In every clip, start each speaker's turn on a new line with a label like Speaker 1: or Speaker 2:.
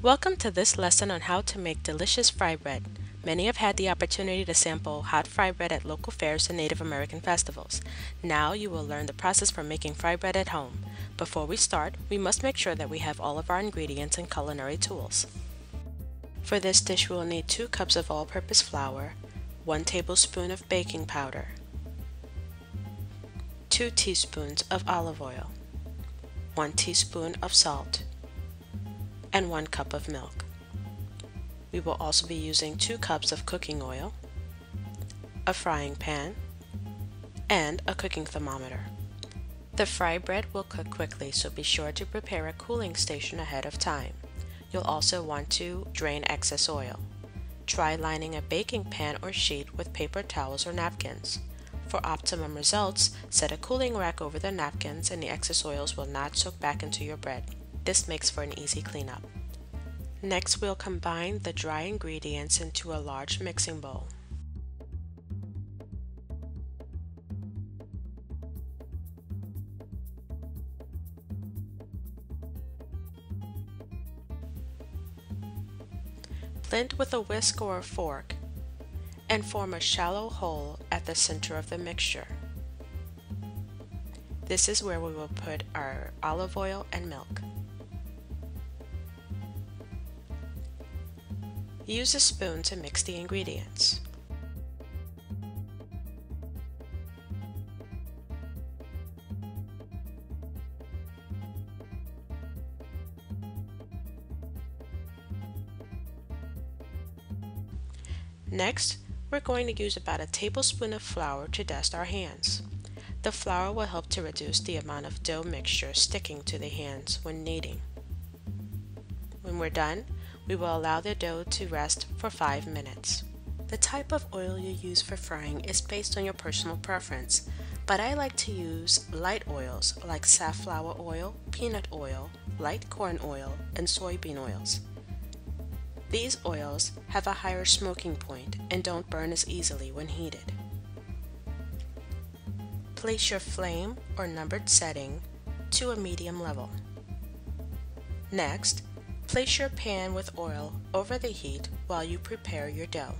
Speaker 1: Welcome to this lesson on how to make delicious fry bread. Many have had the opportunity to sample hot fry bread at local fairs and Native American festivals. Now you will learn the process for making fry bread at home. Before we start, we must make sure that we have all of our ingredients and culinary tools. For this dish, we will need 2 cups of all-purpose flour, 1 tablespoon of baking powder, 2 teaspoons of olive oil, 1 teaspoon of salt, and 1 cup of milk. We will also be using 2 cups of cooking oil, a frying pan, and a cooking thermometer. The fry bread will cook quickly, so be sure to prepare a cooling station ahead of time. You'll also want to drain excess oil. Try lining a baking pan or sheet with paper towels or napkins. For optimum results, set a cooling rack over the napkins and the excess oils will not soak back into your bread. This makes for an easy cleanup. Next, we'll combine the dry ingredients into a large mixing bowl. Blend with a whisk or a fork and form a shallow hole at the center of the mixture. This is where we will put our olive oil and milk. Use a spoon to mix the ingredients. Next, we're going to use about a tablespoon of flour to dust our hands. The flour will help to reduce the amount of dough mixture sticking to the hands when kneading. When we're done, we will allow the dough to rest for 5 minutes. The type of oil you use for frying is based on your personal preference, but I like to use light oils like safflower oil, peanut oil, light corn oil, and soybean oils. These oils have a higher smoking point and don't burn as easily when heated. Place your flame or numbered setting to a medium level. Next, place your pan with oil over the heat while you prepare your dough.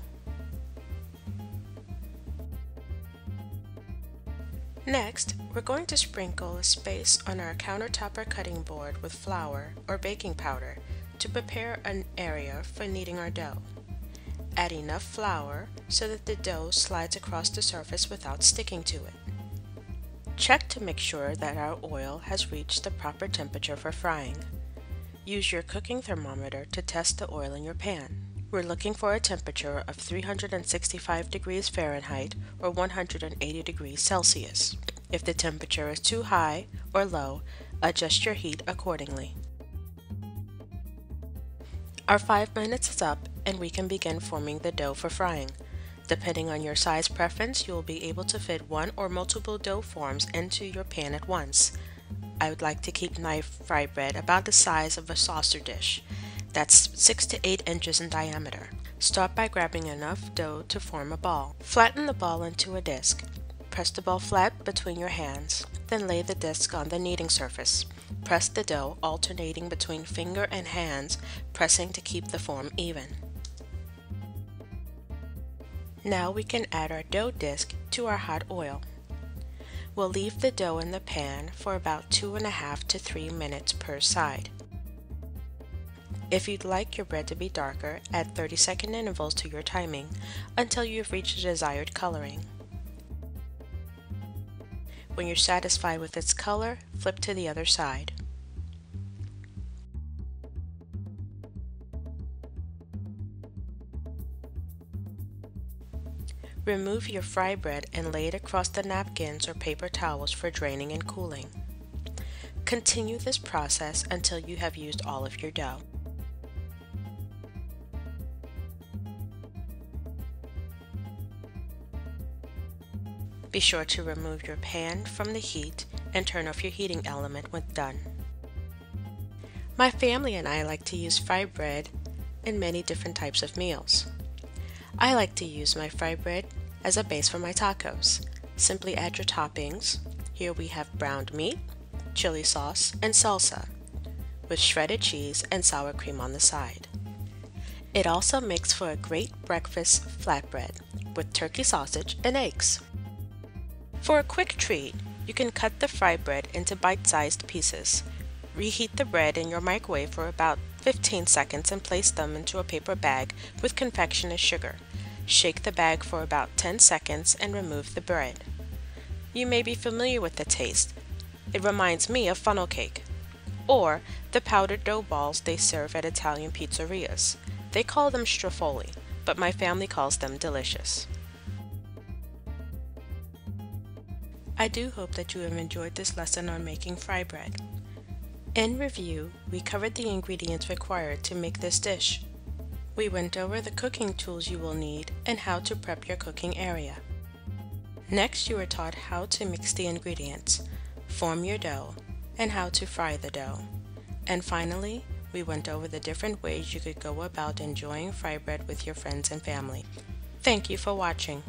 Speaker 1: Next, we're going to sprinkle a space on our countertop or cutting board with flour or baking powder to prepare an area for kneading our dough. Add enough flour so that the dough slides across the surface without sticking to it. Check to make sure that our oil has reached the proper temperature for frying. Use your cooking thermometer to test the oil in your pan. We're looking for a temperature of 365 degrees Fahrenheit or 180 degrees Celsius. If the temperature is too high or low, adjust your heat accordingly. Our 5 minutes is up and we can begin forming the dough for frying. Depending on your size preference, you will be able to fit 1 or multiple dough forms into your pan at once. I would like to keep my fry bread about the size of a saucer dish. That's 6 to 8 inches in diameter. Start by grabbing enough dough to form a ball. Flatten the ball into a disc. Press the ball flat between your hands, then lay the disc on the kneading surface. Press the dough, alternating between finger and hands, pressing to keep the form even. Now we can add our dough disc to our hot oil. We'll leave the dough in the pan for about 2.5 to 3 minutes per side. If you'd like your bread to be darker, add 30-second intervals to your timing until you've reached the desired coloring. When you're satisfied with its color, flip to the other side. Remove your fry bread and lay it across the napkins or paper towels for draining and cooling. Continue this process until you have used all of your dough. Be sure to remove your pan from the heat and turn off your heating element when done. My family and I like to use fry bread in many different types of meals. I like to use my fry bread as a base for my tacos. Simply add your toppings. Here we have browned meat, chili sauce, and salsa. with shredded cheese and sour cream on the side. It also makes for a great breakfast flatbread with turkey sausage and eggs. For a quick treat, you can cut the fried bread into bite-sized pieces. Reheat the bread in your microwave for about 15 seconds and place them into a paper bag with confectioner's sugar. Shake the bag for about 10 seconds and remove the bread. You may be familiar with the taste. It reminds me of funnel cake, or the powdered dough balls they serve at Italian pizzerias. They call them strafoli, but my family calls them delicious. I do hope that you have enjoyed this lesson on making fry bread. In review, we covered the ingredients required to make this dish. We went over the cooking tools you will need and how to prep your cooking area. Next, you were taught how to mix the ingredients, form your dough, and how to fry the dough. And finally, we went over the different ways you could go about enjoying fry bread with your friends and family. Thank you for watching.